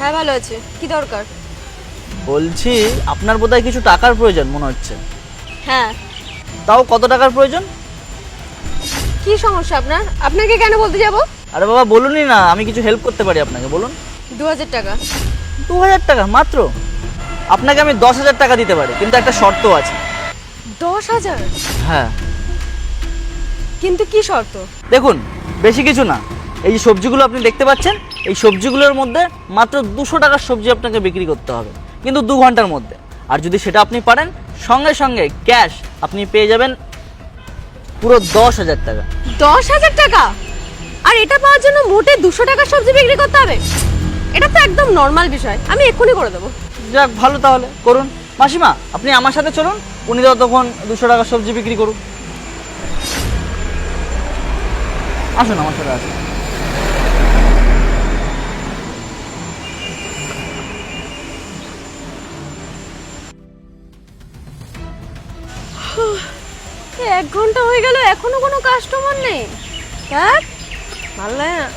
হ্যাঁ ভালো আছে। কি দরকার? বলছি আপনার বোধহয় কিছু টাকার প্রয়োজন মনে হচ্ছে। হ্যাঁ। তাও কত টাকার প্রয়োজন? কি সমস্যা আপনার? আপনাকে কেন বলতে যাব? আরে বাবা বলুনই না, আমি কিছু হেল্প করতে পারি আপনাকে, বলুন। 2000 টাকা। 2000 টাকা মাত্র? আপনাকে আমি 10,000 টাকা দিতে পারি, কিন্তু একটা শর্ত আছে। 10,000? হ্যাঁ কিন্তু কি শর্ত? দেখুন, বেশি কিছু না। এই যে সবজিগুলো আপনি দেখতে পাচ্ছেন, এই সবজিগুলোর মধ্যে মাত্র 200 টাকার সবজি আপনাকে বিক্রি করতে হবে, কিন্তু 2 ঘন্টার মধ্যে। আর যদি সেটা আপনি পারেন, সঙ্গে সঙ্গে ক্যাশ আপনি পেয়ে যাবেন পুরো 10,000 টাকা। 10,000 টাকা? আর এটা পাওয়ার জন্য মোটে 200 টাকার সবজি বিক্রি করতে হবে? এটা তো একদম নর্মাল বিষয়, আমি এক্ষুনি করে দেবো। যাক ভালো, তাহলে করুন। মাসিমা আপনি আমার সাথে চলুন, উনি ততক্ষণ 200 টাকার সবজি বিক্রি করুন। আসুন আমার সাথে, আসুন। এই 1 ঘন্টা হয়ে গেল, এখনো কোনো কাস্টমার নেই। হ্যাঁ ভালো লাগে না।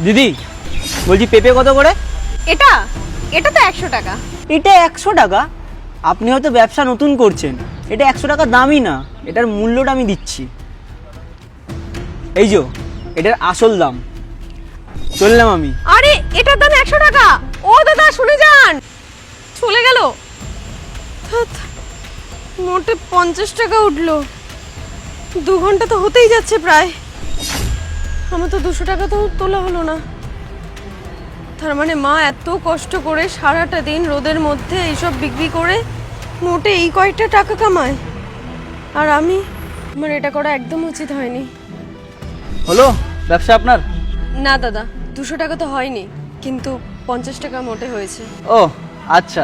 দিদি বলছি পেঁপে কত করে? এটা এটা তো 100 টাকা। এটা 100 টাকা? আপনি হয়তো ব্যবসা নতুন করছেন, এটা 100 টাকা দামই না, এটার মূল্যটা আমি দিচ্ছি। এই যে এটার আসল দাম। চললাম আমি। আরে এটার দাম 100 টাকা। ও দাদা শুনে যান, চলে গেল। ধ্যাৎ, মোটে 50 টাকা উঠলো। 2 ঘন্টা তো হতেই যাচ্ছে প্রায়, আমার তো 200 টাকা তো তোলা হলো না। তার মানে মা এত কষ্ট করে সারাটা দিন রোদের মধ্যে এইসব বিক্রি করে মোটে এই কয়েকটা টাকা কামায়, আর আমার এটা করা একদম উচিত হয়নি। হলো ব্যবসা আপনার? না দাদা, 200 টাকা তো হয়নি, কিন্তু 50 টাকা মোটে হয়েছে। ও আচ্ছা,